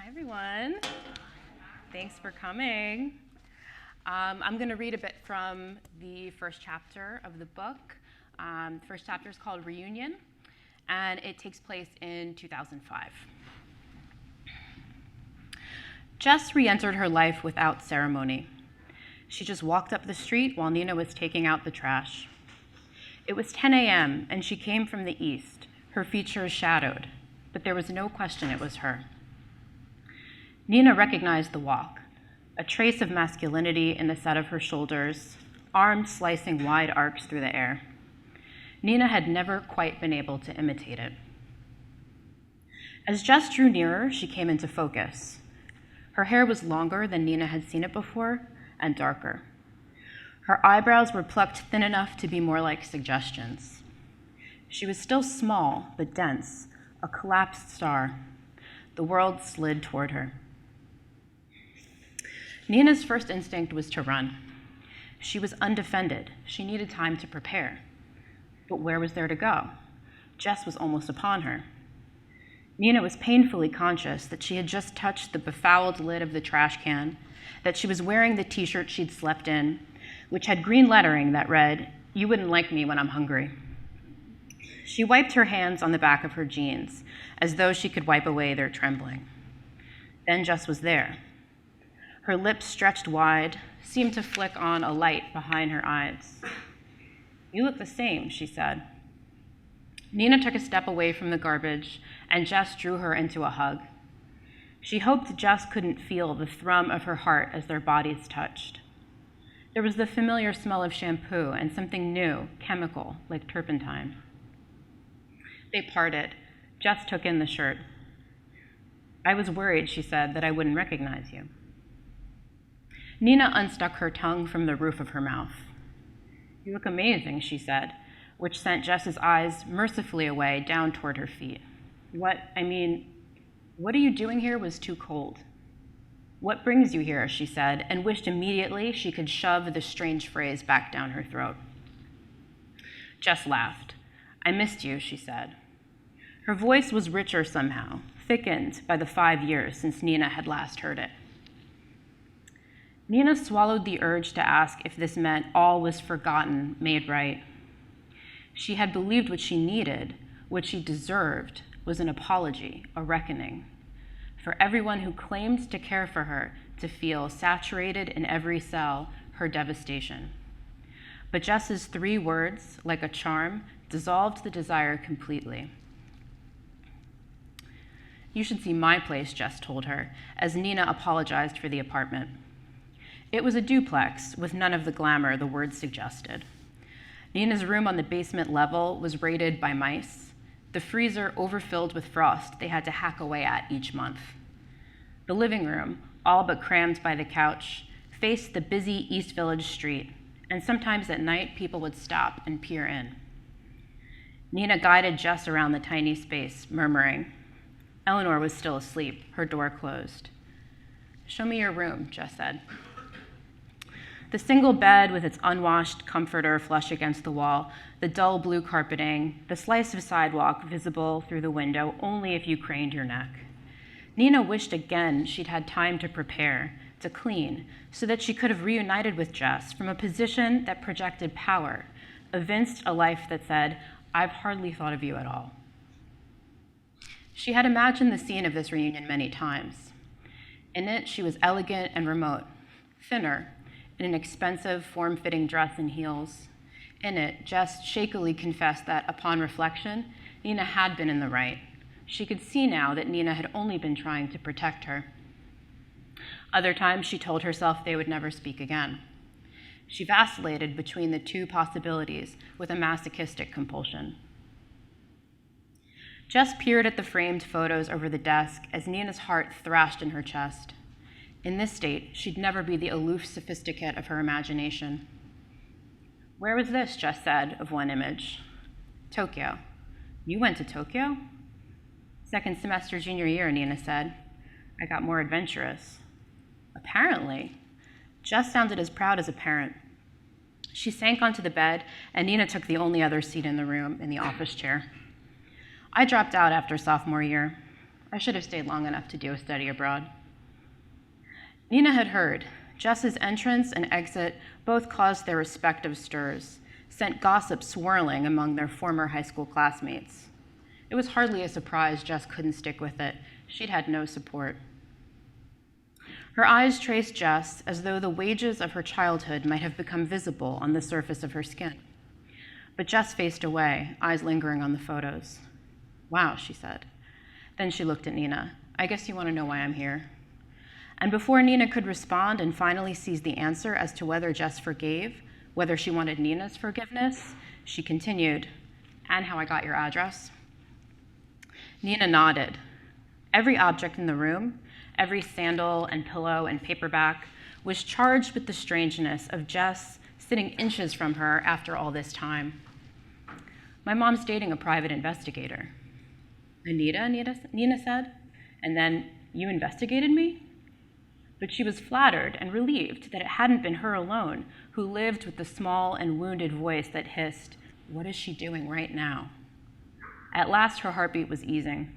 Hi, everyone. Thanks for coming. I'm going to read a bit from the first chapter of the book. The first chapter is called Reunion, and it takes place in 2005. Jess re-entered her life without ceremony. She just walked up the street while Nina was taking out the trash. It was 10 a.m., and she came from the east, her features shadowed, but there was no question it was her. Nina recognized the walk, a trace of masculinity in the set of her shoulders, arms slicing wide arcs through the air. Nina had never quite been able to imitate it. As Jess drew nearer, she came into focus. Her hair was longer than Nina had seen it before, and darker. Her eyebrows were plucked thin enough to be more like suggestions. She was still small, but dense, a collapsed star. The world slid toward her. Nina's first instinct was to run. She was undefended. She needed time to prepare. But where was there to go? Jess was almost upon her. Nina was painfully conscious that she had just touched the befouled lid of the trash can, that she was wearing the t-shirt she'd slept in, which had green lettering that read, "You wouldn't like me when I'm hungry." She wiped her hands on the back of her jeans, as though she could wipe away their trembling. Then Jess was there. Her lips stretched wide, seemed to flick on a light behind her eyes. "You look the same," she said. Nina took a step away from the garbage, and Jess drew her into a hug. She hoped Jess couldn't feel the thrum of her heart as their bodies touched. There was the familiar smell of shampoo and something new, chemical, like turpentine. They parted. Jess took in the shirt. "I was worried," she said, "that I wouldn't recognize you." Nina unstuck her tongue from the roof of her mouth. "You look amazing," she said, which sent Jess's eyes mercifully away down toward her feet. What are you doing here was too cold." "What brings you here?" she said, and wished immediately she could shove the strange phrase back down her throat. Jess laughed. "I missed you," she said. Her voice was richer somehow, thickened by the 5 years since Nina had last heard it. Nina swallowed the urge to ask if this meant all was forgotten, made right. She had believed what she needed, what she deserved, was an apology, a reckoning, for everyone who claimed to care for her to feel saturated in every cell her devastation. But Jess's 3 words, like a charm, dissolved the desire completely. "You should see my place," Jess told her, as Nina apologized for the apartment. It was a duplex with none of the glamour the words suggested. Nina's room on the basement level was raided by mice, the freezer overfilled with frost they had to hack away at each month. The living room, all but crammed by the couch, faced the busy East Village street, and sometimes at night people would stop and peer in. Nina guided Jess around the tiny space, murmuring. Eleanor was still asleep, her door closed. "Show me your room," Jess said. The single bed with its unwashed comforter flush against the wall, the dull blue carpeting, the slice of sidewalk visible through the window only if you craned your neck. Nina wished again she'd had time to prepare, to clean, so that she could have reunited with Jess from a position that projected power, evinced a life that said, "I've hardly thought of you at all." She had imagined the scene of this reunion many times. In it, she was elegant and remote, thinner, in an expensive, form-fitting dress and heels. In it, Jess shakily confessed that, upon reflection, Nina had been in the right. She could see now that Nina had only been trying to protect her. Other times, she told herself they would never speak again. She vacillated between the 2 possibilities with a masochistic compulsion. Jess peered at the framed photos over the desk as Nina's heart thrashed in her chest. In this state, she'd never be the aloof sophisticate of her imagination. "Where was this?" Jess said of one image. "Tokyo." "You went to Tokyo?" "Second semester junior year," Nina said. "I got more adventurous." "Apparently." Jess sounded as proud as a parent. She sank onto the bed, and Nina took the only other seat in the room, in the office chair. "I dropped out after sophomore year. I should have stayed long enough to do a study abroad. Nina had heard. Jess's entrance and exit both caused their respective stirs, sent gossip swirling among their former high school classmates. It was hardly a surprise Jess couldn't stick with it. She'd had no support. Her eyes traced Jess as though the wages of her childhood might have become visible on the surface of her skin. But Jess faced away, eyes lingering on the photos. "Wow," she said. Then she looked at Nina. "I guess you want to know why I'm here." And before Nina could respond and finally seize the answer as to whether Jess forgave, whether she wanted Nina's forgiveness, she continued, "And how I got your address?" Nina nodded. Every object in the room, every sandal and pillow and paperback, was charged with the strangeness of Jess sitting inches from her after all this time. "My mom's dating a private investigator." "Anita," Nina said, "and then you investigated me?" But she was flattered and relieved that it hadn't been her alone who lived with the small and wounded voice that hissed, "What is she doing right now?" At last, her heartbeat was easing.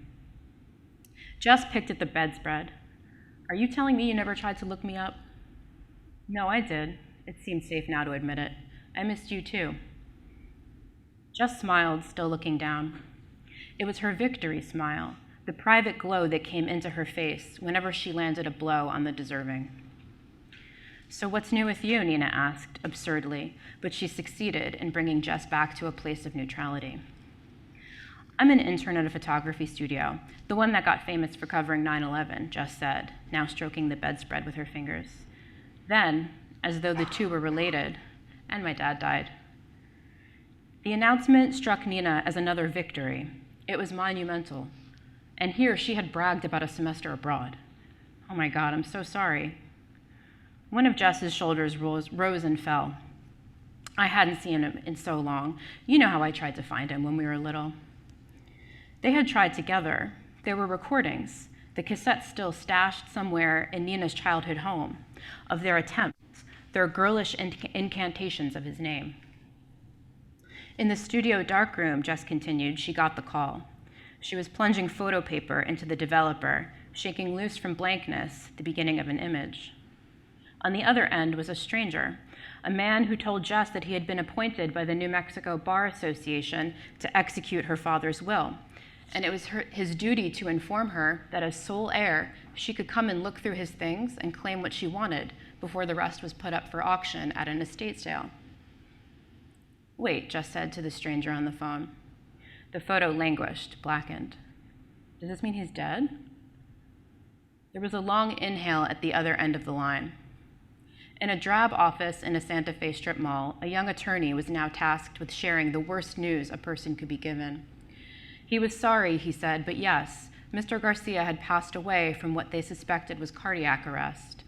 Jess picked at the bedspread. "Are you telling me you never tried to look me up?" "No, I did." It seemed safe now to admit it. "I missed you too." Jess smiled, still looking down. It was her victory smile, the private glow that came into her face whenever she landed a blow on the deserving. "So what's new with you?" Nina asked, absurdly, but she succeeded in bringing Jess back to a place of neutrality. "I'm an intern at a photography studio, the one that got famous for covering 9/11, Jess said, now stroking the bedspread with her fingers. Then, as though the two were related, "And my dad died." The announcement struck Nina as another victory. It was monumental. And here she had bragged about a semester abroad. "Oh my God, I'm so sorry." One of Jess's shoulders rose and fell. "I hadn't seen him in so long. You know how I tried to find him when we were little." They had tried together. There were recordings, the cassette still stashed somewhere in Nina's childhood home, of their attempts, their girlish incantations of his name. In the studio darkroom, Jess continued, she got the call. She was plunging photo paper into the developer, shaking loose from blankness the beginning of an image. On the other end was a stranger, a man who told Jess that he had been appointed by the New Mexico Bar Association to execute her father's will, and it was his duty to inform her that as sole heir, she could come and look through his things and claim what she wanted before the rest was put up for auction at an estate sale. "Wait," Jess said to the stranger on the phone. The photo languished, blackened. "Does this mean he's dead?" There was a long inhale at the other end of the line. In a drab office in a Santa Fe strip mall, a young attorney was now tasked with sharing the worst news a person could be given. He was sorry, he said, but yes, Mr. Garcia had passed away from what they suspected was cardiac arrest.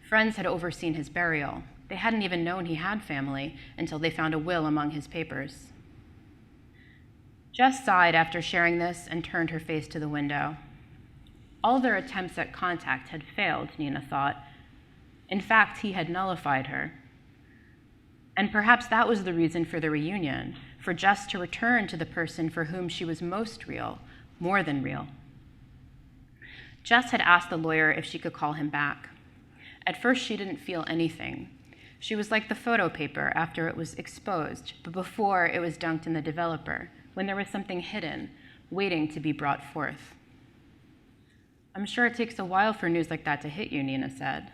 Friends had overseen his burial. They hadn't even known he had family until they found a will among his papers. Jess sighed after sharing this and turned her face to the window. All their attempts at contact had failed, Nina thought. In fact, he had nullified her. And perhaps that was the reason for the reunion, for Jess to return to the person for whom she was most real, more than real. Jess had asked the lawyer if she could call him back. At first, she didn't feel anything. She was like the photo paper after it was exposed, but before it was dunked in the developer, when there was something hidden, waiting to be brought forth. "I'm sure it takes a while for news like that to hit you," Nina said.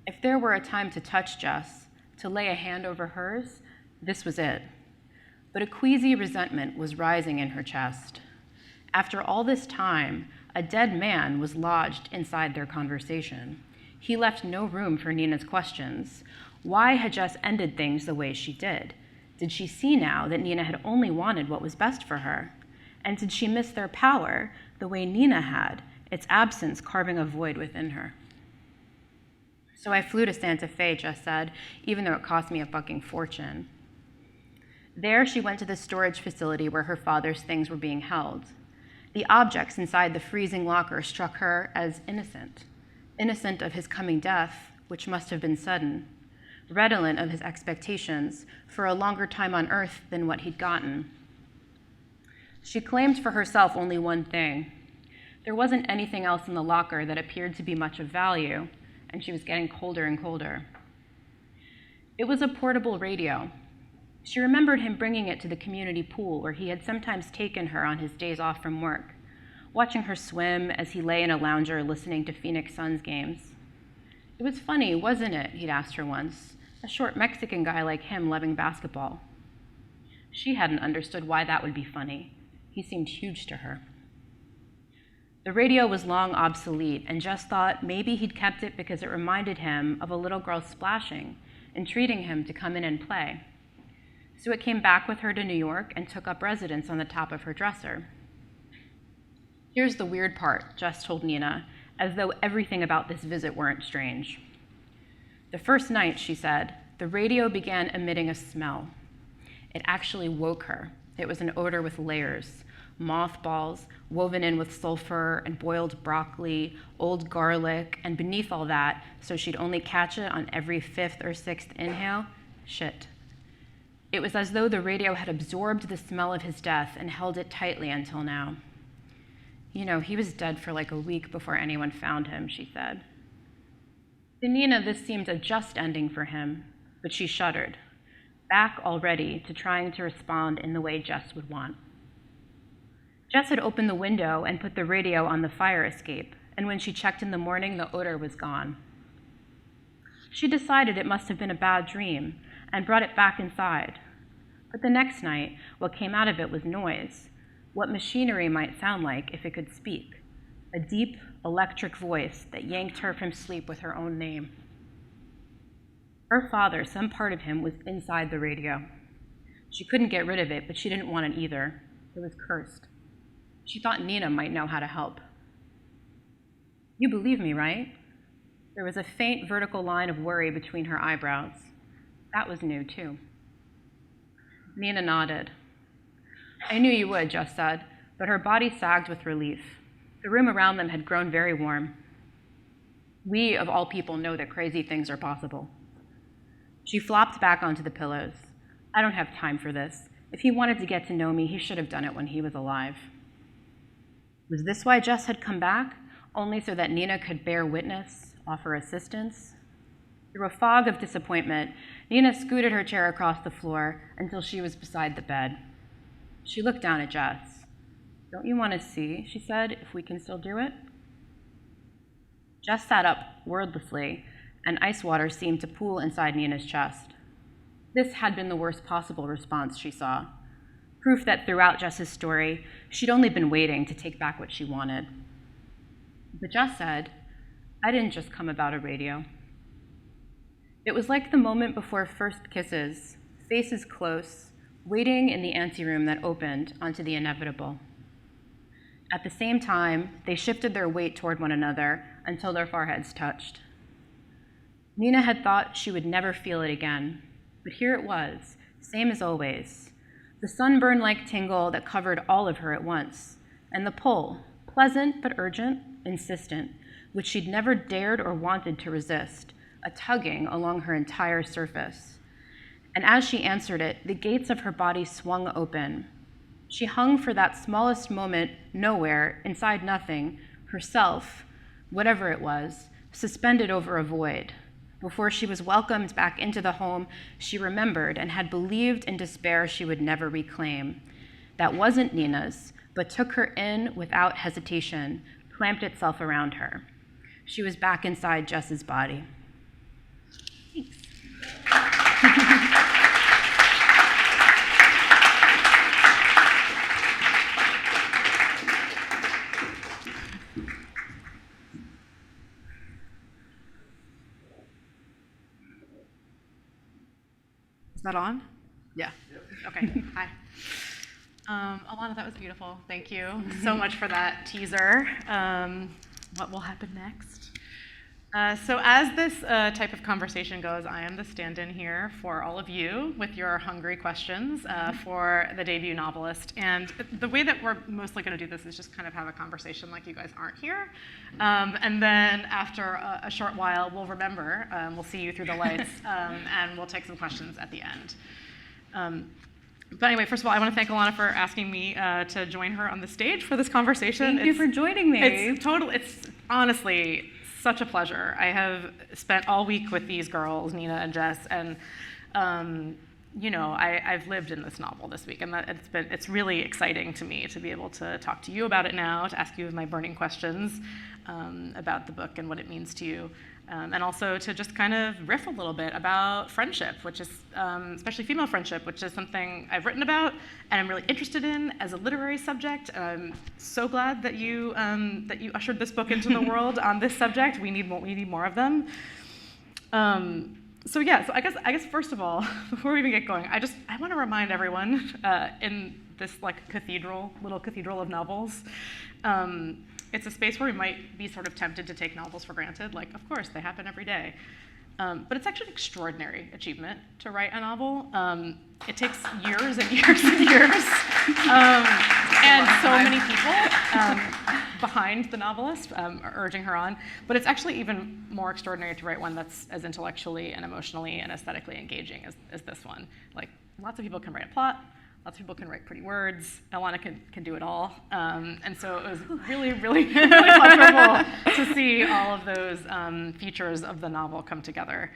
If there were a time to touch Jess, to lay a hand over hers, this was it. But a queasy resentment was rising in her chest. After all this time, a dead man was lodged inside their conversation. He left no room for Nina's questions. Why had Jess ended things the way she did? Did she see now that Nina had only wanted what was best for her? And did she miss their power the way Nina had, its absence carving a void within her? "So I flew to Santa Fe," Jess said, even though it cost me a fucking fortune. There she went to the storage facility where her father's things were being held. The objects inside the freezing locker struck her as innocent of his coming death, which must have been sudden, redolent of his expectations for a longer time on earth than what he'd gotten. She claimed for herself only one thing. There wasn't anything else in the locker that appeared to be much of value, and she was getting colder and colder. It was a portable radio. She remembered him bringing it to the community pool where he had sometimes taken her on his days off from work, watching her swim as he lay in a lounger listening to Phoenix Suns games. It was funny, wasn't it, he'd asked her once, a short Mexican guy like him loving basketball. She hadn't understood why that would be funny. He seemed huge to her. The radio was long obsolete, and Jess thought maybe he'd kept it because it reminded him of a little girl splashing, entreating him to come in and play. So it came back with her to New York and took up residence on the top of her dresser. Here's the weird part, Jess told Nina, as though everything about this visit weren't strange. The first night, she said, the radio began emitting a smell. It actually woke her. It was an odor with layers, mothballs woven in with sulfur and boiled broccoli, old garlic, and beneath all that, so she'd only catch it on every fifth or sixth inhale, shit. It was as though the radio had absorbed the smell of his death and held it tightly until now. You know, he was dead for like a week before anyone found him, she said. To Nina, this seemed a just ending for him, but she shuddered, back already to trying to respond in the way Jess would want. Jess had opened the window and put the radio on the fire escape, and when she checked in the morning, the odor was gone. She decided it must have been a bad dream and brought it back inside. But the next night, what came out of it was noise, what machinery might sound like if it could speak, a deep, electric voice that yanked her from sleep with her own name. Her father, some part of him, was inside the radio. She couldn't get rid of it, but she didn't want it either. It was cursed. She thought Nina might know how to help. You believe me, right? There was a faint vertical line of worry between her eyebrows. That was new, too. Nina nodded. I knew you would, Jess said, but her body sagged with relief. The room around them had grown very warm. We, of all people, know that crazy things are possible. She flopped back onto the pillows. I don't have time for this. If he wanted to get to know me, he should have done it when he was alive. Was this why Jess had come back? Only so that Nina could bear witness, offer assistance? Through a fog of disappointment, Nina scooted her chair across the floor until she was beside the bed. She looked down at Jess. Don't you want to see, she said, if we can still do it? Jess sat up wordlessly, and ice water seemed to pool inside Nina's chest. This had been the worst possible response she saw. Proof that throughout Jess's story, she'd only been waiting to take back what she wanted. But Jess said, I didn't just come about a radio. It was like the moment before first kisses, faces close, waiting in the anteroom that opened onto the inevitable. At the same time, they shifted their weight toward one another until their foreheads touched. Nina had thought she would never feel it again, but here it was, same as always. The sunburn-like tingle that covered all of her at once, and the pull, pleasant but urgent, insistent, which she'd never dared or wanted to resist, a tugging along her entire surface. And as she answered it, the gates of her body swung open. She hung for that smallest moment nowhere, inside nothing, herself, whatever it was, suspended over a void. Before she was welcomed back into the home she remembered and had believed in despair she would never reclaim. That wasn't Nina's, but took her in without hesitation, clamped itself around her. She was back inside Jess's body. Thanks. Is that on? Yeah. Yep. Okay. Hi. Alanna, that was beautiful. Thank you so much for that teaser. What will happen next? So as this type of conversation goes, I am the stand-in here for all of you with your hungry questions for the debut novelist. And the way that we're mostly going to do this is just kind of have a conversation like you guys aren't here. And then after a short while, we'll remember, we'll see you through the lights, and we'll take some questions at the end. But anyway, first of all, I want to thank Alanna for asking me to join her on the stage for this conversation. Thank you for joining me. It's honestly such a pleasure. I have spent all week with these girls, Nina and Jess, and I've lived in this novel this week, and it's really exciting to me to be able to talk to you about it now, to ask you my burning questions about the book and what it means to you. And also to just kind of riff a little bit about friendship, which is, especially female friendship, which is something I've written about and I'm really interested in as a literary subject. I'm so glad that you ushered this book into the world on this subject. We need more of them. So I guess first of all, before we even get going, I want to remind everyone in this little cathedral of novels. It's a space where we might be sort of tempted to take novels for granted, like, of course, they happen every day. But it's actually an extraordinary achievement to write a novel. It takes years and years and years, and so many people behind the novelist urging her on. But it's actually even more extraordinary to write one that's as intellectually and emotionally and aesthetically engaging as this one. Like, lots of people can write a plot. Lots of people can write pretty words. Alanna can do it all. And so it was really, really, really pleasurable to see all of those features of the novel come together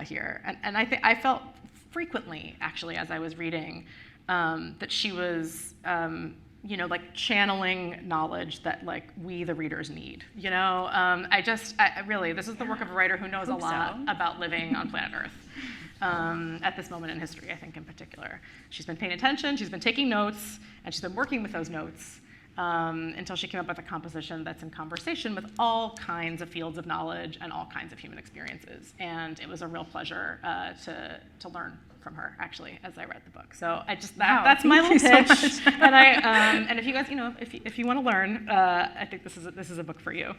here. And I felt frequently, actually, as I was reading, that she was, channeling knowledge that, we, the readers, need. Really, this is the work of a writer who knows a lot about living on planet Earth. At this moment in history, I think, in particular. She's been paying attention, she's been taking notes, and she's been working with those notes until she came up with a composition that's in conversation with all kinds of fields of knowledge and all kinds of human experiences. And it was a real pleasure to learn from her, actually, as I read the book. So that's my little pitch. So and if you guys, if you want to learn, I think this is a book for you.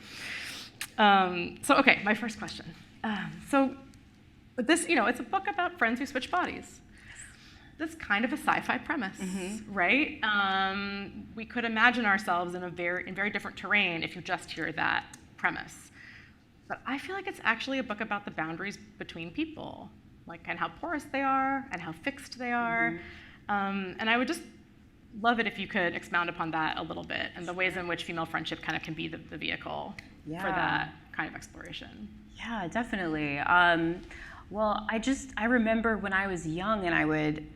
Okay, my first question. But this, it's a book about friends who switch bodies. That's kind of a sci-fi premise, right? We could imagine ourselves in very different terrain if you just hear that premise. But I feel like it's actually a book about the boundaries between people, and how porous they are and how fixed they are. And I would just love it if you could expound upon that a little bit and the ways in which female friendship kind of can be the vehicle for that kind of exploration. Yeah, definitely. Well, I remember when I was young and I would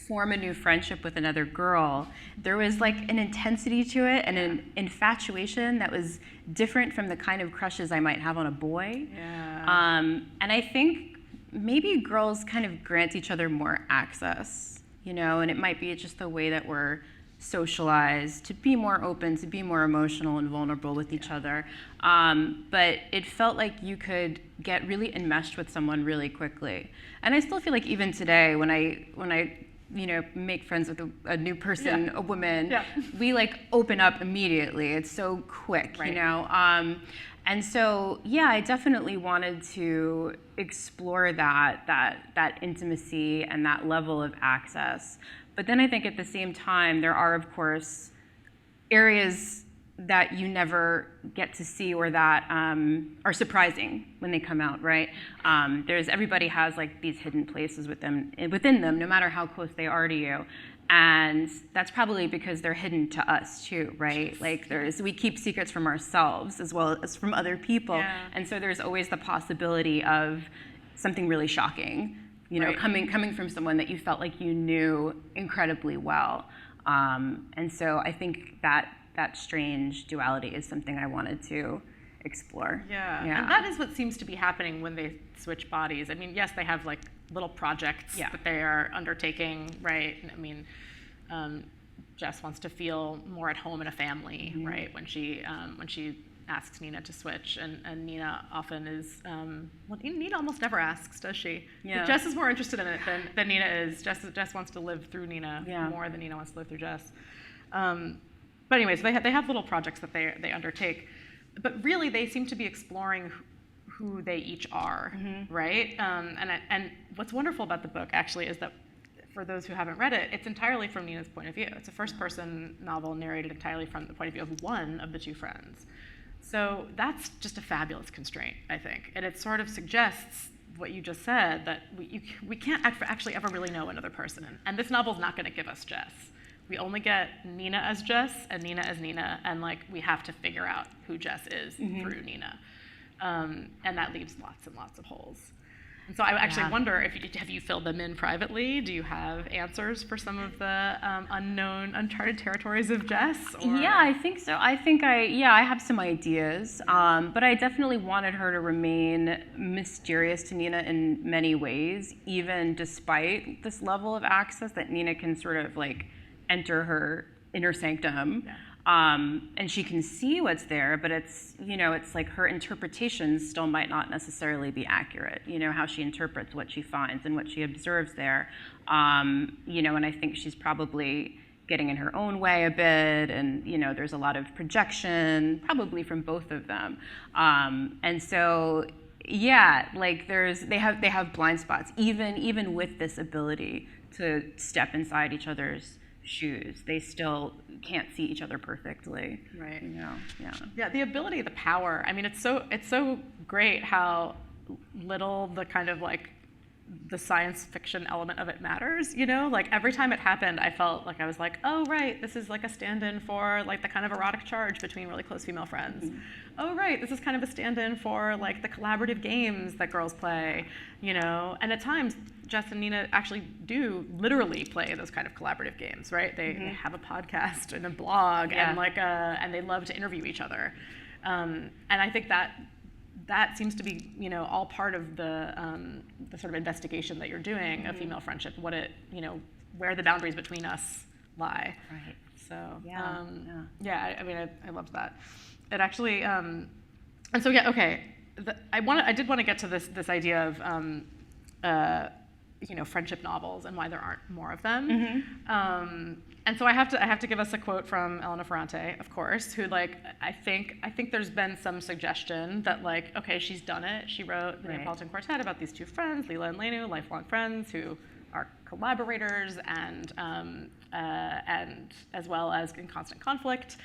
form a new friendship with another girl, there was an intensity to it and an infatuation that was different from the kind of crushes I might have on a boy. Yeah. And I think maybe girls kind of grant each other more access, and it might be just the way that we're socialized to be more open, to be more emotional and vulnerable with each other. But it felt like you could get really enmeshed with someone really quickly. And I still feel like even today, when I make friends with a new person, a woman, we open up immediately. It's so quick, right. And so, I definitely wanted to explore that intimacy and that level of access. But then I think at the same time, there are, of course, areas that you never get to see or that are surprising when they come out, right? Everybody has these hidden places within them, no matter how close they are to you. And that's probably because they're hidden to us too, right? We keep secrets from ourselves as well as from other people. Yeah. And so there's always the possibility of something really shocking, right. coming from someone that you felt like you knew incredibly well. And so I think that strange duality is something I wanted to explore. Yeah, and that is what seems to be happening when they switch bodies. I mean, yes, they have little projects that they are undertaking, right? I mean, Jess wants to feel more at home in a family, right? When she asks Nina to switch, and Nina often is. Nina almost never asks, does she? Yeah. Jess is more interested in it than Nina is. Jess wants to live through Nina more than Nina wants to live through Jess. But anyways, they have little projects that they undertake, but really they seem to be exploring who they each are, right? And what's wonderful about the book actually is that for those who haven't read it, it's entirely from Nina's point of view. It's a first-person novel narrated entirely from the point of view of one of the two friends. So that's just a fabulous constraint, I think, and it sort of suggests what you just said, that we can't actually ever really know another person. And this novel's not going to give us Jess. We only get Nina as Jess and Nina as Nina, and like we have to figure out who Jess is through Nina. And that leaves lots and lots of holes. And so I actually wonder, have you filled them in privately? Do you have answers for some of the unknown, uncharted territories of Jess? Or? Yeah, I think so. I have some ideas, but I definitely wanted her to remain mysterious to Nina in many ways, even despite this level of access that Nina can sort of like enter her inner sanctum. Yeah. And she can see what's there, but it's like her interpretations still might not necessarily be accurate, how she interprets what she finds and what she observes there. And I think she's probably getting in her own way a bit, and, there's a lot of projection, probably from both of them. And so, yeah, like they have blind spots, even with this ability to step inside each other's shoes. They still can't see each other perfectly. Right. Yeah. The ability, the power. I mean, it's so great how little the kind of like the science fiction element of it matters. Like every time it happened, I felt like I was like, oh right, this is like a stand-in for like the kind of erotic charge between really close female friends. Oh right, this is kind of a stand-in for like the collaborative games that girls play. And at times Jess and Nina actually do literally play those kind of collaborative games, right? They have a podcast and a blog and they love to interview each other. And I think that seems to be, all part of the sort of investigation that you're doing of female friendship, where the boundaries between us lie. Right. So, I mean, I loved that. It actually, and so, okay. I did want to get to this idea of, friendship novels and why there aren't more of them. And so I have to give us a quote from Alanna Ferrante, of course, who I think there's been some suggestion that okay, she's done it. She wrote the Neapolitan Quartet about these two friends, Leela and Lenu, lifelong friends who are collaborators and as well as in constant conflict.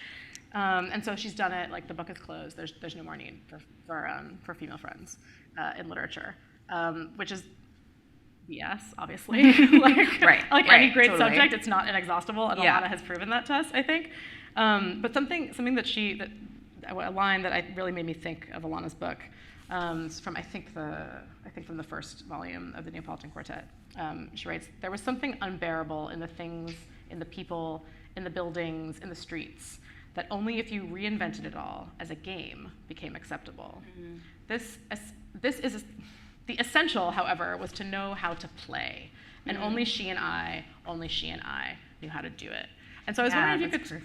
And so she's done it. The book is closed. There's no more need for female friends in literature, which is BS, obviously. Any great totally. subject, it's not inexhaustible, and Alanna has proven that to us, I think. But something that a line that really made me think of Alanna's book, from I think from the first volume of the Neapolitan Quartet. She writes, "There was something unbearable in the things, in the people, in the buildings, in the streets, that only if you reinvented it all as a game became acceptable. The essential, however, was to know how to play, and only she and I knew how to do it." And so I was wondering if you could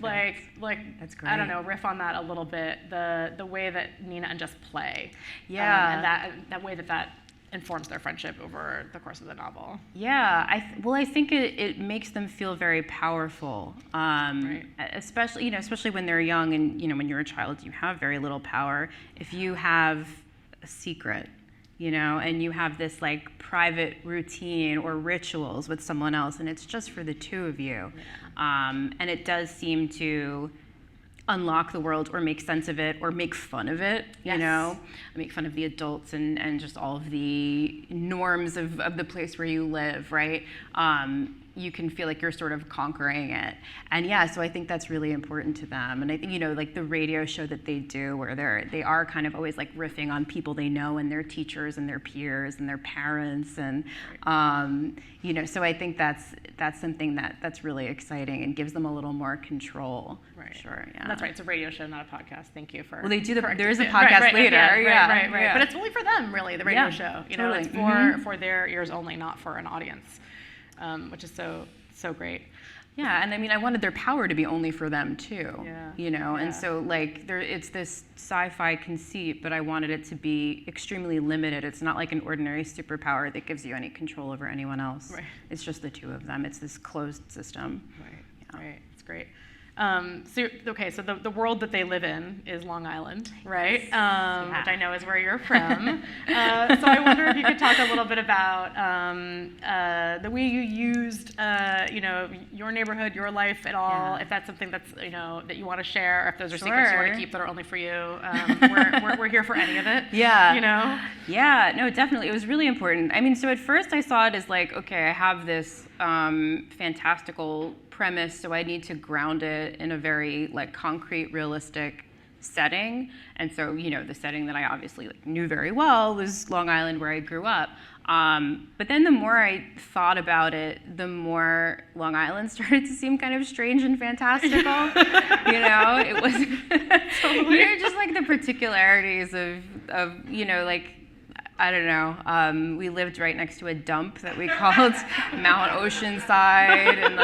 That's great. I don't know, riff on that a little bit, the way that Nina and Jess play, and that way that informs their friendship over the course of the novel. Yeah, I think it makes them feel very powerful, especially when they're young, and when you're a child, you have very little power. If you have a secret, and you have this private routine or rituals with someone else, and it's just for the two of you, and it does seem to unlock the world or make sense of it or make fun of it, make fun of the adults and just all of the norms of the place where you live, right? You can feel like you're sort of conquering it. And so I think that's really important to them. And I think, the radio show that they do where they are kind of always riffing on people they know and their teachers and their peers and their parents. And, so I think that's something that's really exciting and gives them a little more control. Right. Sure, yeah. And that's right, it's a radio show, not a podcast. Thank you for... Well, they do there is a podcast later. Right. But it's only for them, really, the radio show. Totally. It's for their ears only, not for an audience. Which is so great. Yeah, and I mean, I wanted their power to be only for them too. Yeah. And so it's this sci-fi conceit, but I wanted it to be extremely limited. It's not like an ordinary superpower that gives you any control over anyone else. Right. It's just the two of them. It's this closed system. Right. It's great. So the world that they live in is Long Island, right? Which I know is where you're from. So I wonder if you could talk a little bit about the way you used, your neighborhood, your life at all. If that's something that's that you want to share, or if those are secrets you want to keep that are only for you. We're here for any of it. Yeah. Yeah. No, definitely. It was really important. I mean, so at first I saw it as like, okay, I have this fantastical premise, so I need to ground it in a very like concrete, realistic setting. And so, the setting that I obviously knew very well was Long Island, where I grew up. But then the more I thought about it, the more Long Island started to seem kind of strange and fantastical. It was just like the particularities of I don't know. We lived right next to a dump that we called Mount Oceanside, and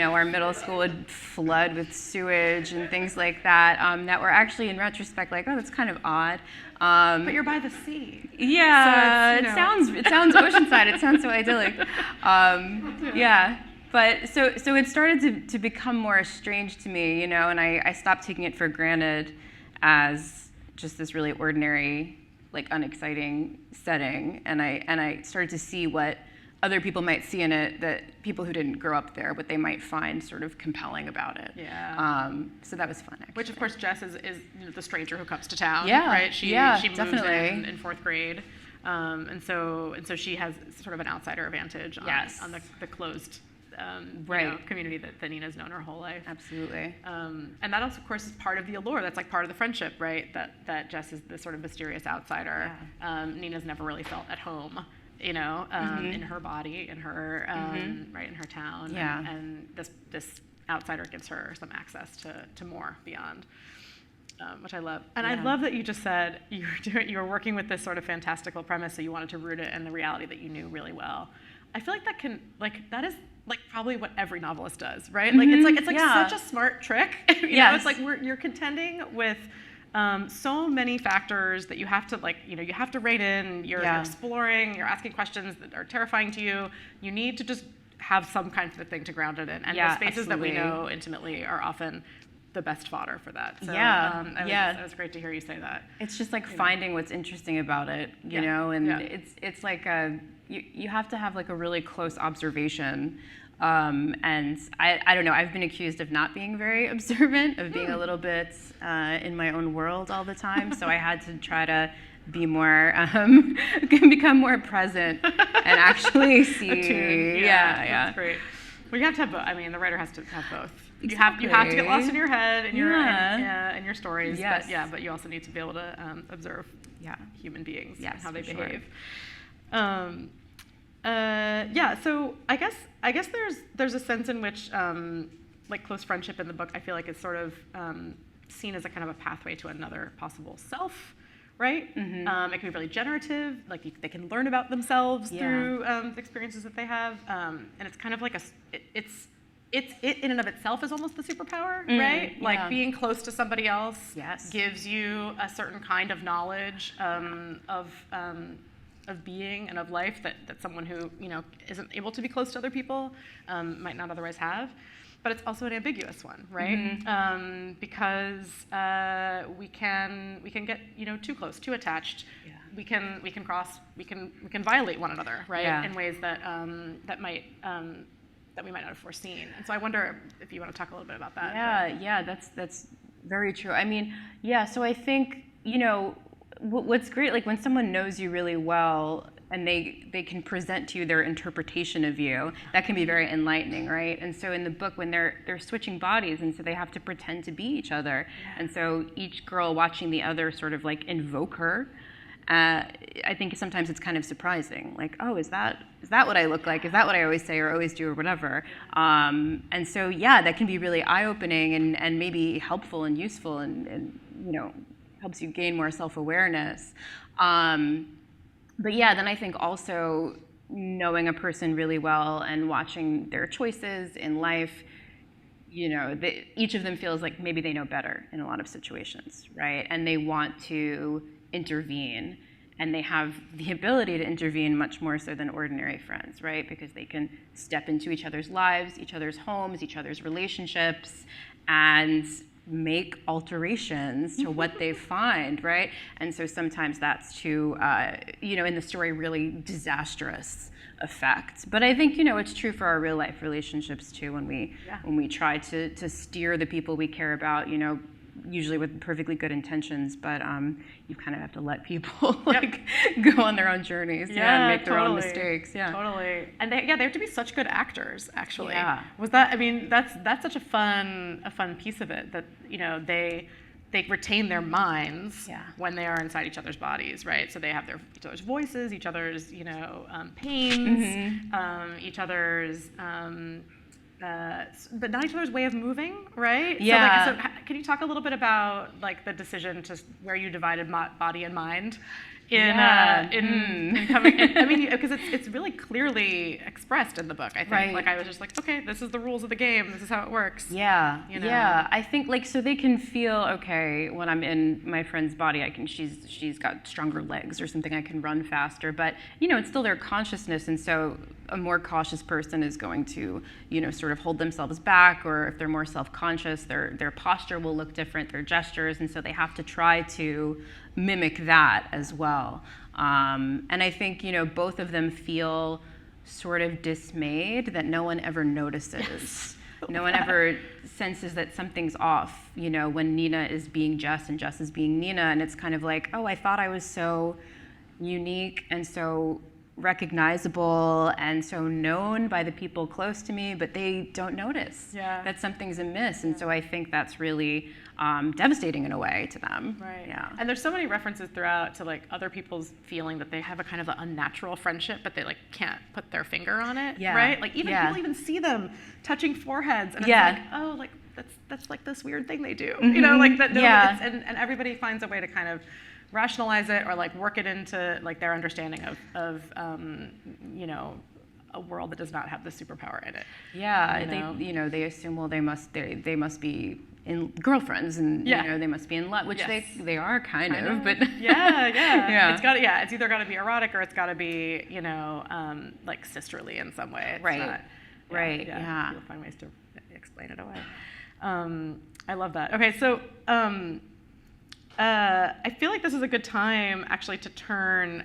our middle school would flood with sewage and things like that. That were actually, in retrospect, oh, that's kind of odd. But you're by the sea. Yeah, so it sounds Oceanside. It sounds so idyllic. Yeah. But so it started to become more strange to me, and I stopped taking it for granted as just this really ordinary, unexciting setting, and I started to see what other people might see in it, that people who didn't grow up there, what they might find sort of compelling about it. Yeah. So that was fun, actually. Which, of course, Jess is the stranger who comes to town. Yeah. Right. She moves definitely. in fourth grade, and so she has sort of an outsider advantage on the closed. Community that Nina's known her whole life. Absolutely. And that also, of course, is part of the allure. That's part of the friendship, right? That Jess is the sort of mysterious outsider. Yeah. Nina's never really felt at home, in her body, in her right in her town. Yeah. And this outsider gives her some access to more beyond. Which I love. And I love that you just said you were working with this sort of fantastical premise, so you wanted to root it in the reality that you knew really well. I feel like that is probably what every novelist does, right? Mm-hmm. It's such a smart trick. It's you're contending with so many factors that you have to you have to rein in. You're exploring. You're asking questions that are terrifying to you. You need to just have some kind of thing to ground it in. And the spaces that we know intimately are often the best fodder for that. So, it was great to hear you say that. It's just finding what's interesting about it, it's like you have to have a really close observation. And I don't know, I've been accused of not being very observant, of being a little bit in my own world all the time. So I had to try to be more, become more present and actually see. Yeah. That's great. Well, you have to have both. I mean, the writer has to have both. Exactly. You have to get lost in your head and in your stories. Yes. But you also need to be able to observe human beings and how they behave. Sure. So I guess there's a sense in which close friendship in the book, I feel like is sort of seen as a kind of a pathway to another possible self, right? Mm-hmm. It can be really generative, they can learn about themselves through the experiences that they have, and it's kind of it in and of itself is almost the superpower, right? Yeah. Being close to somebody else Yes. gives you a certain kind of knowledge of being and of life that someone who isn't able to be close to other people might not otherwise have. But it's also an ambiguous one, right? Mm-hmm. Because we can get too close, too attached. Yeah. We can violate one another, right? Yeah. In ways that that we might not have foreseen. And so I wonder if you want to talk a little bit about that. Yeah, that's very true. I mean, so I think, what's great, when someone knows you really well and they can present to you their interpretation of you, that can be very enlightening, right? And so in the book, when they're switching bodies, and so they have to pretend to be each other, and so each girl watching the other sort of invoke her, I think sometimes it's kind of surprising, oh, is that what I look like? Is that what I always say or always do or whatever? And so that can be really eye-opening and maybe helpful and useful and helps you gain more self-awareness. But then I think also knowing a person really well and watching their choices in life, each of them feels like maybe they know better in a lot of situations, right? And they want to intervene and they have the ability to intervene much more so than ordinary friends, right? Because they can step into each other's lives, each other's homes, each other's relationships, and make alterations to what they find, right? And so sometimes that's to, in the story, really disastrous effect. But I think, it's true for our real life relationships too, when we try to steer the people we care about, usually with perfectly good intentions, but you kind of have to let people go on their own journeys, and make their own mistakes. Totally. And they have to be such good actors, actually. Yeah. That's such a fun piece of it, that they retain their minds when they are inside each other's bodies, right? So they have each other's voices, each other's pains, each other's. But not each other's way of moving, right? Yeah. So can you talk a little bit about the decision to where you divided body and mind in coming? Because it's really clearly expressed in the book. I think. Right. I was just like, okay, this is the rules of the game. This is how it works. Yeah. Yeah. I think so they can feel okay when I'm in my friend's body. She's got stronger legs or something. I can run faster, but it's still their consciousness, and so a more cautious person is going to, sort of hold themselves back, or if they're more self-conscious, their posture will look different, their gestures, and so they have to try to mimic that as well. And I think, both of them feel sort of dismayed that no one ever notices. Yes. No one ever senses that something's off, when Nina is being Jess and Jess is being Nina, and it's kind of like, oh, I thought I was so unique and so recognizable and so known by the people close to me, but they don't notice that something's amiss. And so I think that's really devastating in a way to them. Right. Yeah. And there's so many references throughout to other people's feeling that they have a kind of unnatural friendship, but they can't put their finger on it. Yeah. Right. People even see them touching foreheads, and it's that's this weird thing they do. And everybody finds a way to kind of rationalize it or work it into their understanding of a world that does not have the superpower in it. Yeah, they assume they must be in girlfriends and they must be in love, which they are kind of, but yeah. It's either got to be erotic or it's got to be sisterly in some way. It's right. Right. Yeah. People find ways to explain it away. I love that. Okay, so. I feel like this is a good time, actually, to turn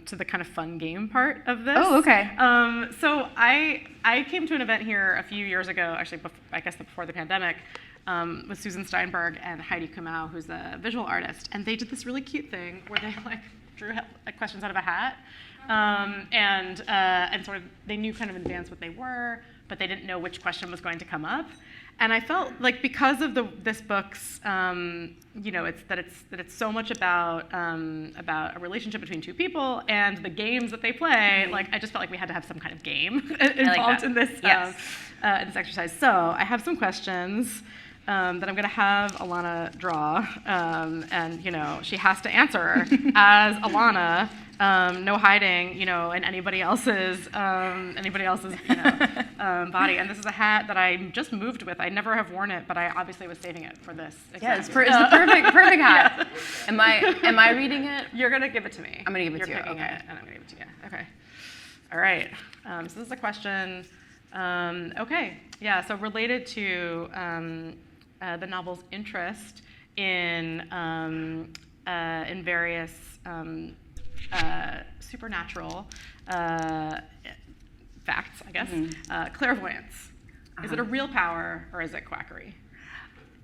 to the kind of fun game part of this. Oh, okay. So I came to an event here a few years ago, actually, before the pandemic, with Susan Steinberg and Heidi Kumau, who's a visual artist, and they did this really cute thing where they drew questions out of a hat, and sort of they knew kind of in advance what they were, but they didn't know which question was going to come up. And I felt because of this book's, it's so much about a relationship between two people and the games that they play. I just felt like we had to have some kind of game involved in this this exercise. So I have some questions that I'm going to have Alanna draw, and she has to answer as Alanna. No hiding, in anybody else's body. And this is a hat that I just moved with. I never have worn it, but I obviously was saving it for this. Yeah, it's the perfect hat. Am I reading it? You're gonna give it to me. I'm gonna give it to you. You're picking it, and I'm gonna give it to you. Okay. All right. So this is a question. Okay. Yeah. So related to the novel's interest in various. Supernatural facts, I guess. Clairvoyance. Is it a real power or is it quackery?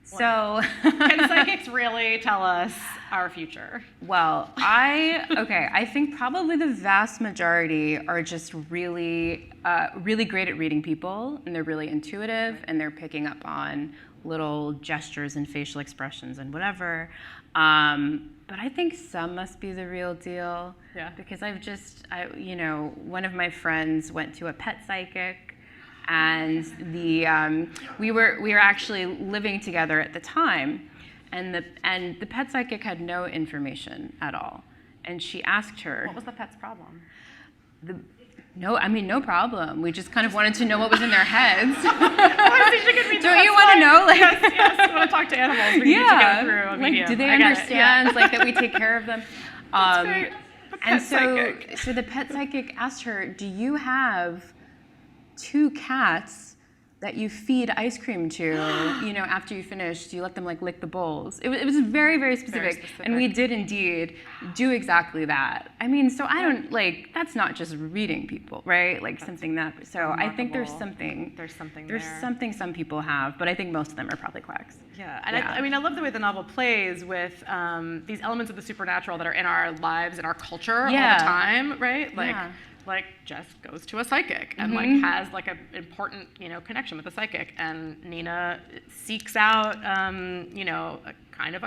So, can psychics really tell us our future? Well, I think probably the vast majority are just really, really great at reading people, and they're really intuitive, and they're picking up on little gestures and facial expressions and whatever. But I think some must be the real deal. Yeah. Because one of my friends went to a pet psychic, and we were actually living together at the time, and the pet psychic had no information at all. And she asked her, what was the pet's problem? No problem. We just kind of wanted to know what was in their heads. Don't you want to know? Yes, I want to talk to animals. We need to get through a medium. Do they understand that we take care of them? That's great. And so the pet psychic asked her, do you have 2 cats that you feed ice cream to, after you finish? Do you let them lick the bowls? It was very, very specific. And we did indeed do exactly that. I mean, so I don't, that's not just reading people, right? Something that, so remarkable. I think there's something some people have, but I think most of them are probably quacks. Yeah, and I love the way the novel plays with these elements of the supernatural that are in our lives and our culture all the time, right? Like Jess goes to a psychic and has an important connection with the psychic, and Nina seeks out a kind of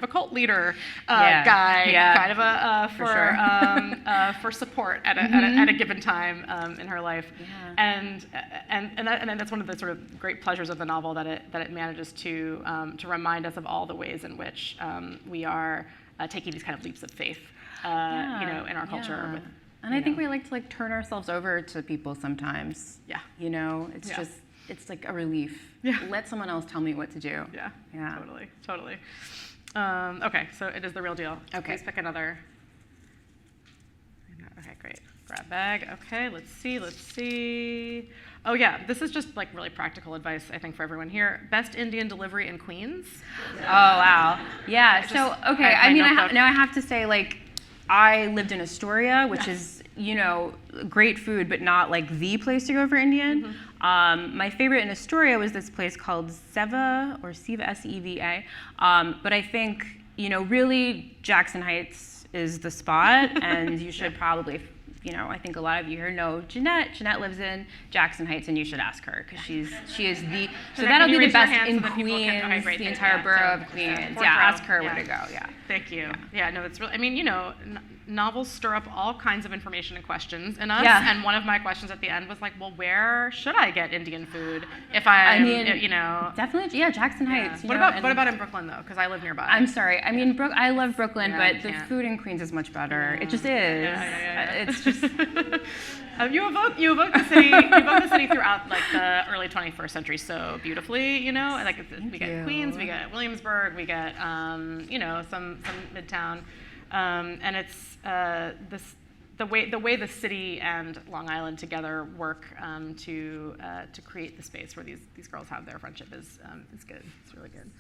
a cult leader guy, kind of a for support at a given time in her life, and that's one of the sort of great pleasures of the novel, that it manages to remind us of all the ways in which we are taking these kind of leaps of faith in our culture. With, and I think we like to turn ourselves over to people sometimes. Yeah. It's just, it's like a relief. Yeah. Let someone else tell me what to do. Yeah. Yeah. Totally. Okay, so it is the real deal. Okay. Please pick another. Okay, great. Grab bag. Okay, let's see. Oh yeah, this is just really practical advice, I think, for everyone here. Best Indian delivery in Queens. Oh wow. Yeah. So okay, now I have to say I lived in Astoria, which is, great food, but not the place to go for Indian. My favorite in Astoria was this place called Seva, or Seva, S-E-V-A. But I think, really Jackson Heights is the spot, and you should probably, I think a lot of you here know Jeanette. Jeanette lives in Jackson Heights, and you should ask her, because she is the, so that'll be the best in Queens, the entire borough of Queens. Yeah, ask her where to go, Thank you. Yeah, no, it's really, novels stir up all kinds of information and questions in us. Yeah. And one of my questions at the end was well, where should I get Indian food if I mean, definitely, Jackson Heights. What about in Brooklyn though? Because I live nearby. I'm sorry. I mean, I love Brooklyn, but the food in Queens is much better. It just is. It's just. You evoke the city. You evoke the city throughout the early 21st century so beautifully. We get Queens, we get Williamsburg, we get some Midtown. And it's the way the city and Long Island together work to create the space where these girls have their friendship is good. It's really good.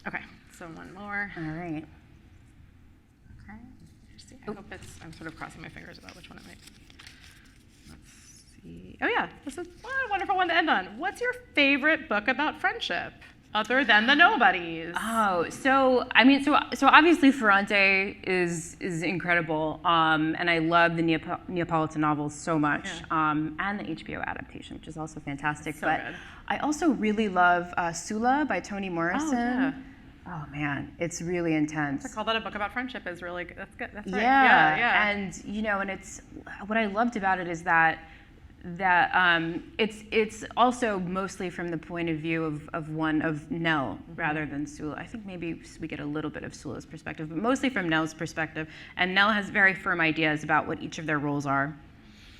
Okay, so one more. All right. Okay. I hope I'm sort of crossing my fingers about which one it might be. Let's see. Oh yeah, this is a wonderful one to end on. What's your favorite book about friendship? Other than the Nobodies. Oh, so obviously Ferrante is incredible, and I love the Neapolitan novels so much, and the HBO adaptation, which is also fantastic. So good. I also really love Sula by Toni Morrison. Oh, yeah. Oh man, it's really intense. To call that a book about friendship is really good. That's good. That's right. Yeah. And and it's what I loved about it is that it's also mostly from the point of view of Nell rather than Sula. I think maybe we get a little bit of Sula's perspective, but mostly from Nell's perspective. And Nell has very firm ideas about what each of their roles are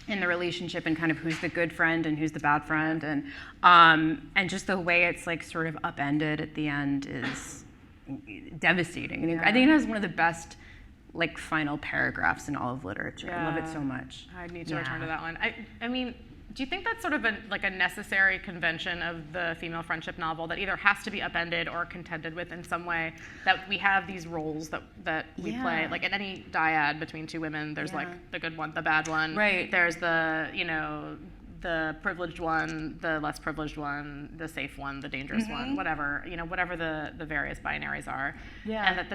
in the relationship, and kind of who's the good friend and who's the bad friend, and just the way it's sort of upended at the end is devastating. And I think it has one of the best final paragraphs in all of literature. I love it so much. I need to return to that one. I mean, do you think that's sort of a necessary convention of the female friendship novel, that either has to be upended or contended with in some way, that we have these roles that we play? In any dyad between two women, there's the good one, the bad one. Right. There's the the privileged one, the less privileged one, the safe one, the dangerous one, whatever the various binaries are. Yeah. And that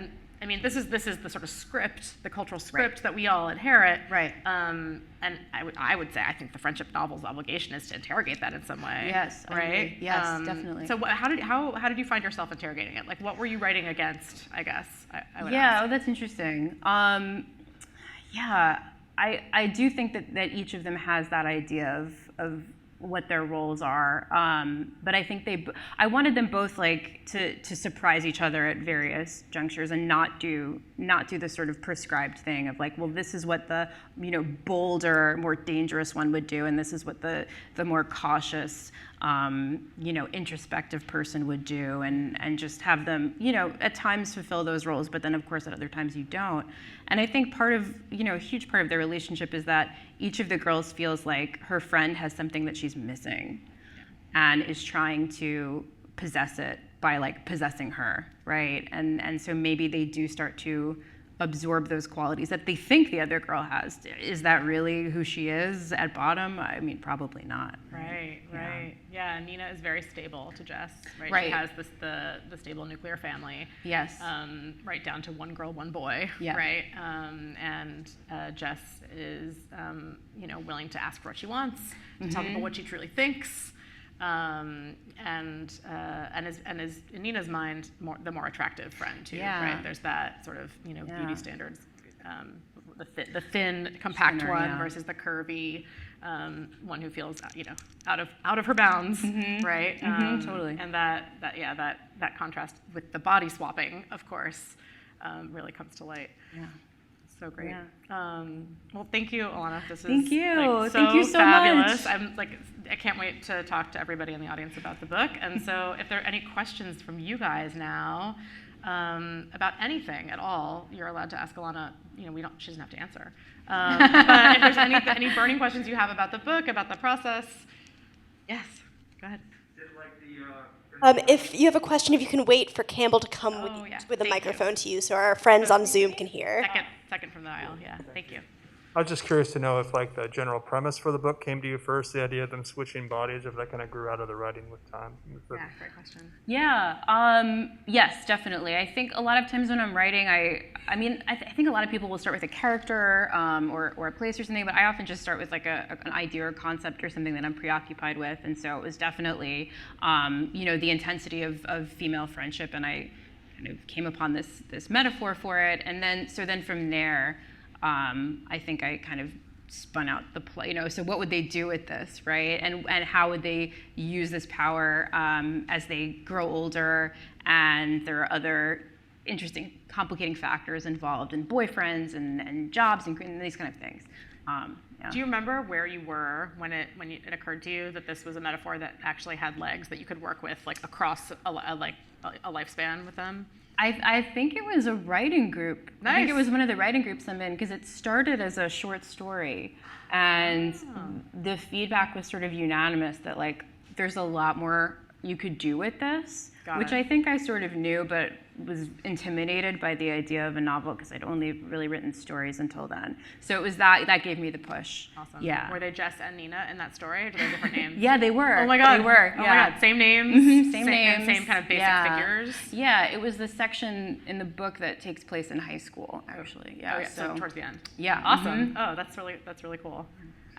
this is the sort of script, the cultural script that we all inherit. Right. And I would say I think the friendship novel's obligation is to interrogate that in some way. Yes. Right. Yes, definitely. So how did you find yourself interrogating it? What were you writing against? I guess I would ask. Yeah. Oh, that's interesting. I do think that each of them has that idea of what their roles are, but I think I wanted them both to surprise each other at various junctures, and not do the sort of prescribed thing of well, this is what the bolder, more dangerous one would do, and this is what the more cautious, introspective person would do, and just have them, at times fulfill those roles, but then of course at other times you don't. And I think a huge part of their relationship is that each of the girls feels like her friend has something that she's missing and is trying to possess it by like possessing her, right? And so maybe they do start to absorb those qualities that they think the other girl has. Is that really who she is at bottom? I mean, probably not. Right. Yeah, Nina is very stable to Jess, right? Right. She has the stable nuclear family. Yes. Right down to one girl, one boy, yeah. right? And Jess is, willing to ask for what she wants, to tell people what she truly thinks, and is in Nina's mind the more attractive friend too, right? There's that sort of beauty standards, the thin, compact Thinner, one versus the curvy one who feels out of her bounds, right? Totally. And that contrast with the body swapping, of course, really comes to light. Yeah. So great. Yeah. Well, thank you, Alanna. This is thank you. So thank you so fabulous. much. I can't wait to talk to everybody in the audience about the book. And so, if there are any questions from you guys now about anything at all, you're allowed to ask Alanna. She doesn't have to answer. But if there's any burning questions you have about the book, about the process, yes, go ahead. If you have a question, if you can wait for Campbell to come with a microphone to you so our friends on Zoom can hear. Second from the aisle, yeah. Thank you. I was just curious to know if the general premise for the book came to you first, the idea of them switching bodies, if that kind of grew out of the writing with time. Yeah, great question. Yeah, yes, definitely. I think a lot of times when I'm writing, I think a lot of people will start with a character or a place or something, but I often just start with an idea or concept or something that I'm preoccupied with. And so it was definitely, the intensity of female friendship, and I kind of came upon this metaphor for it. And then from there, I think I kind of spun out the play, so what would they do with this, right? And how would they use this power as they grow older, and there are other interesting, complicating factors involved in boyfriends and jobs and these kind of things. Yeah. Do you remember where you were when it occurred to you that this was a metaphor that actually had legs that you could work with across a lifespan with them? I think it was a writing group. Nice. I think it was one of the writing groups I'm in, because it started as a short story, and the feedback was sort of unanimous that there's a lot more you could do with this, which I think I sort of knew, but was intimidated by the idea of a novel because I'd only really written stories until then. So it was that gave me the push. Awesome. Yeah. Were they Jess and Nina in that story, or did they have different names? Yeah, they were. Oh my God. They were. Oh yeah. my God. Same names. Mm-hmm. Same names. Same kind of basic figures. Yeah, it was the section in the book that takes place in high school, actually. Yeah. Oh, yeah. So towards the end. Yeah. Awesome. Oh, that's really cool.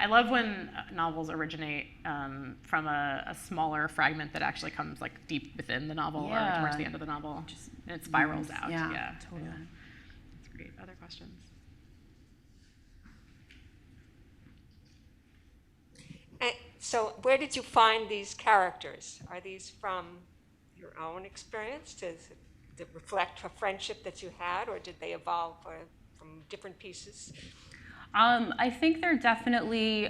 I love when novels originate from a smaller fragment that actually comes deep within the novel or towards the end of the novel, and it spirals out. Yeah, totally. Yeah. That's great. Other questions? And so where did you find these characters? Are these from your own experience? Does it reflect a friendship that you had, or did they evolve from different pieces? I think they're definitely,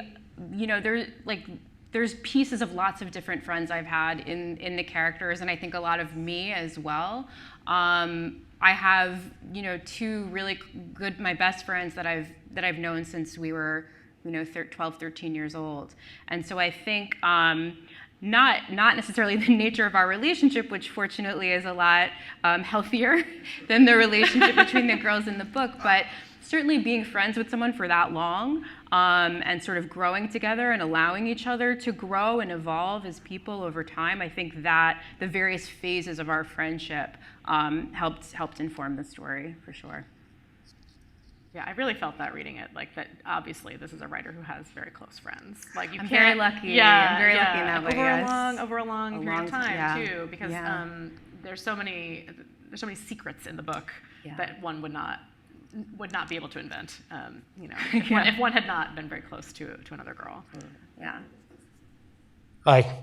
there's pieces of lots of different friends I've had in the characters, and I think a lot of me as well. I have, two really good, my best friends that I've known since we were, 12, 13 years old. And so I think not necessarily the nature of our relationship, which fortunately is a lot healthier than the relationship between the girls in the book, but certainly being friends with someone for that long and sort of growing together and allowing each other to grow and evolve as people over time, I think that the various phases of our friendship helped inform the story, for sure. Yeah, I really felt that reading it, that obviously this is a writer who has very close friends. I'm very lucky. Yeah, I'm very lucky in that way. Over a long period of time too, because there's so many secrets in the book that one would not be able to invent, if one had not been very close to another girl. Yeah. Hi.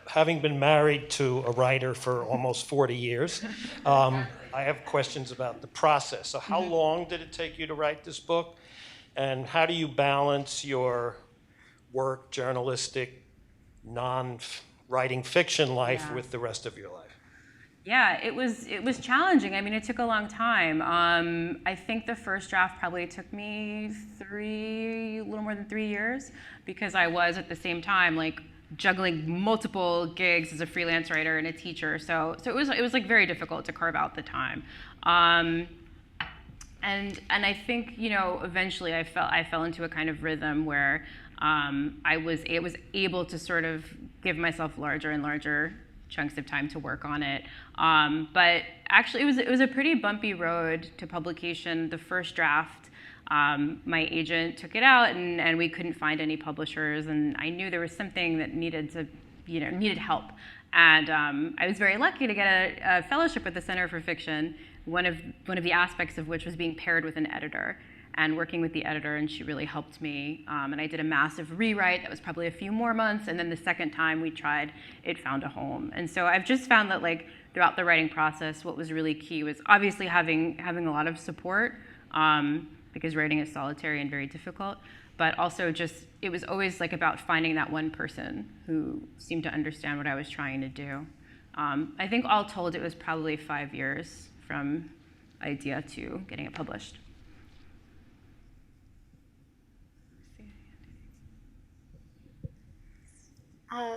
Having been married to a writer for almost 40 years, I have questions about the process. So how long did it take you to write this book? And how do you balance your work, journalistic non-writing fiction life with the rest of your life? Yeah, it was challenging. I mean, it took a long time. I think the first draft probably took me a little more than 3 years, because I was at the same time like juggling multiple gigs as a freelance writer and a teacher. So it was like very difficult to carve out the time. And I think, you know, eventually I fell into a kind of rhythm where I was able to sort of give myself larger and larger chunks of time to work on it. But actually, it was a pretty bumpy road to publication. The first draft, my agent took it out, and we couldn't find any publishers, and I knew there was something that needed help. And I was very lucky to get a fellowship at the Center for Fiction, one of the aspects of which was being paired with an editor and working with the editor, and she really helped me. And I did a massive rewrite that was probably a few more months, and then the second time we tried, it found a home. And so I've just found that like throughout the writing process, what was really key was obviously having a lot of support, because writing is solitary and very difficult, but also just, it was always like about finding that one person who seemed to understand what I was trying to do. I think all told, it was probably 5 years from idea to getting it published.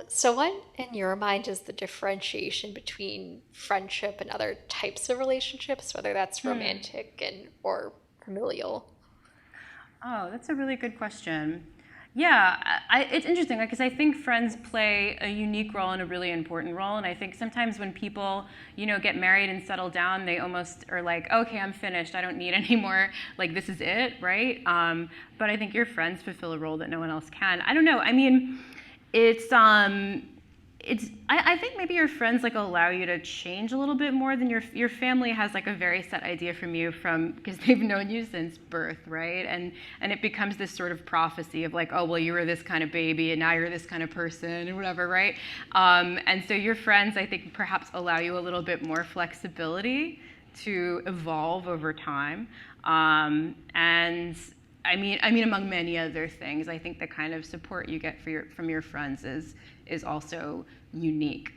So what, in your mind, is the differentiation between friendship and other types of relationships, whether that's romantic or familial? Oh, that's a really good question. Yeah, it's interesting because I think friends play a unique role and a really important role. And I think sometimes when people, you know, get married and settle down, they almost are like, okay, I'm finished. I don't need any more. Like, this is it, right? But I think your friends fulfill a role that no one else can. I don't know. I mean, I think maybe your friends like allow you to change a little bit more than your family has like a very set idea from you because they've known you since birth, right? And it becomes this sort of prophecy of like, oh, well, you were this kind of baby and now you're this kind of person and whatever, right? And so your friends, I think, perhaps allow you a little bit more flexibility to evolve over time. And I mean, among many other things, I think the kind of support you get from your friends is also unique,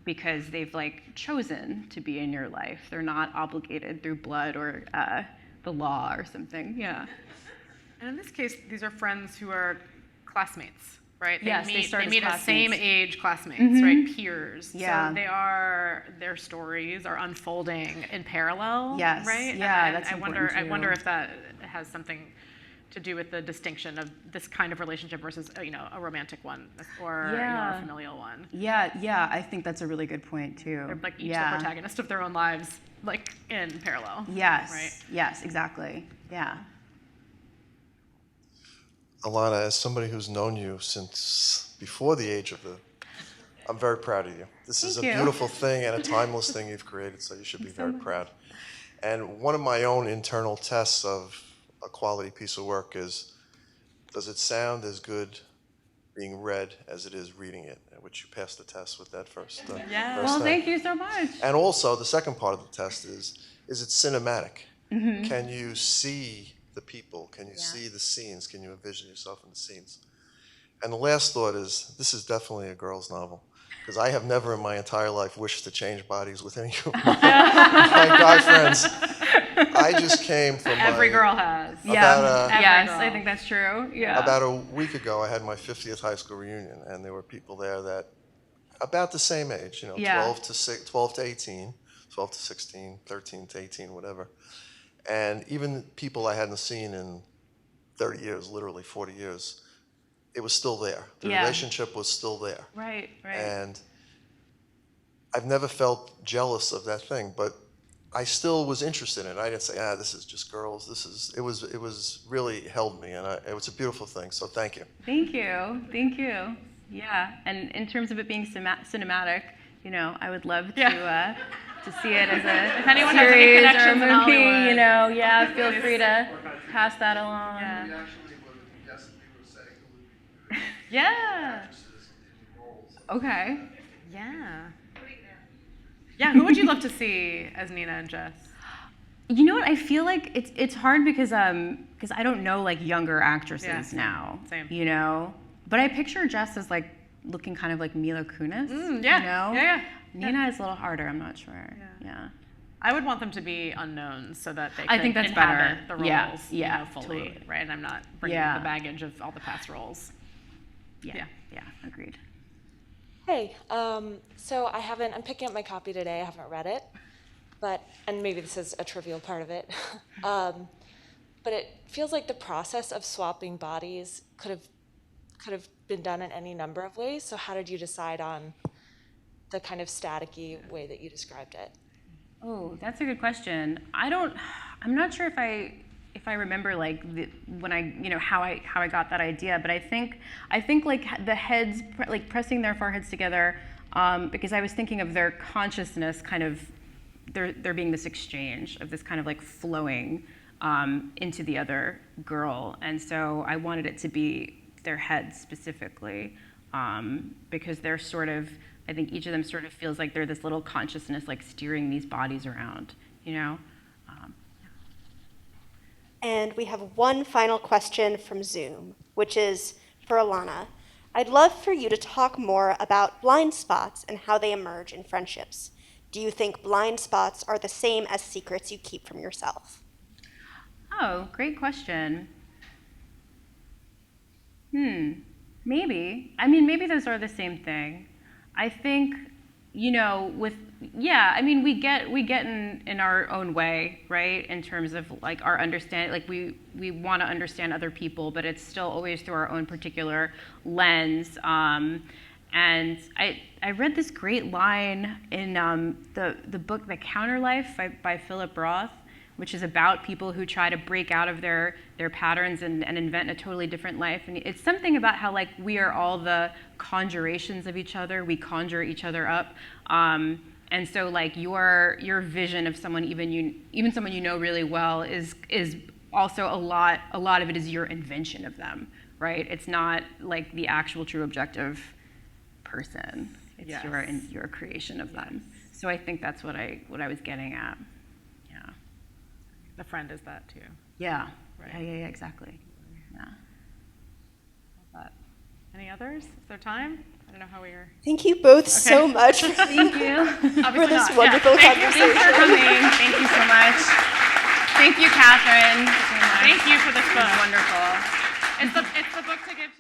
because they've like chosen to be in your life. They're not obligated through blood or the law or something. Yeah. And in this case, these are friends who are classmates, right? Yes, they meet as same age classmates, right? Peers. Yeah. So their stories are unfolding in parallel. Yes. Right. Yeah, that's I important wonder. too. I wonder if that has something to do with the distinction of this kind of relationship versus, you know, a romantic one or you know, a familial one. Yeah, I think that's a really good point too. They're like each the protagonist of their own lives, like in parallel. Yes. Right. Yes, exactly. Yeah. Alanna, as somebody who's known you since before the age of I'm very proud of you. This is a beautiful thing and a timeless thing you've created, so you should be very proud. And one of my own internal tests of a quality piece of work is, does it sound as good being read as it is reading it? Which you passed the test with that first. Well, thank you so much. And also, the second part of the test is it cinematic? Can you see the people? Can you see the scenes? Can you envision yourself in the scenes? And the last thought is, this is definitely a girl's novel, because I have never in my entire life wished to change bodies with any of my guy friends. I just came from Every girl has. Yes, I think that's true. Yeah. About a week ago, I had my 50th high school reunion, and there were people there that about the same age, you know, 12 to 18, 12 to 16, 13 to 18, whatever. And even people I hadn't seen in 30 years, literally 40 years, it was still there. The relationship was still there. Right. And I've never felt jealous of that thing, but I still was interested in it. I didn't say, this is just girls. It was really held me, and it was a beautiful thing. So thank you. Thank you. Yeah. And in terms of it being cinematic, you know, I would love to see it as a if anyone series has any or a movie. Hollywood, you know, feel free to pass that along. Yeah. We actually would guess that we were saying who would be Yeah. actresses in roles. Okay. Yeah, who would you love to see as Nina and Jess? You know what? I feel like it's hard because I don't know like younger actresses now. Same. You know, but I picture Jess as like looking kind of like Mila Kunis. Yeah. You know? Yeah. Nina is a little harder. I'm not sure. Yeah. I would want them to be unknowns so that they could I think that's inhabit better. the roles Yeah, fully, totally. right? And I'm not bringing the baggage of all the past roles. Yeah, agreed. Hey, so I'm picking up my copy today. I haven't read it, and maybe this is a trivial part of it, but it feels like the process of swapping bodies could have been done in any number of ways. So how did you decide on the kind of staticky way that you described it? Oh, that's a good question. I'm not sure if I remember like when I, how I got that idea, but I think like the heads like pressing their foreheads together, because I was thinking of their consciousness kind of there being this exchange of this kind of like flowing into the other girl, and so I wanted it to be their heads specifically, because they're sort of, I think each of them sort of feels like they're this little consciousness like steering these bodies around, And we have one final question from Zoom, which is for Alanna. I'd love for you to talk more about blind spots and how they emerge in friendships. Do you think blind spots are the same as secrets you keep from yourself? Oh, great question. Maybe. I mean, maybe those are the same thing. I think, we get in our own way, right? In terms of like our understanding, like we want to understand other people, but it's still always through our own particular lens. And I read this great line in the book The Counter Life by Philip Roth, which is about people who try to break out of their patterns and invent a totally different life. And it's something about how like we are all the conjurations of each other. We conjure each other up. And so like your vision of someone, even someone you know really well, is also a lot of it is your invention of them, right? It's not like the actual true objective person. It's your creation of them. So I think that's what I was getting at. The friend is that too. Yeah. Right. Yeah, exactly. Yeah. But any others? Is there time? I don't know how we are. Thank you both so much for Thank you. for this wonderful conversation. Thanks for coming. Thank you so much. Thank you, Katherine. Thank you for this book. Wonderful. It's the book to give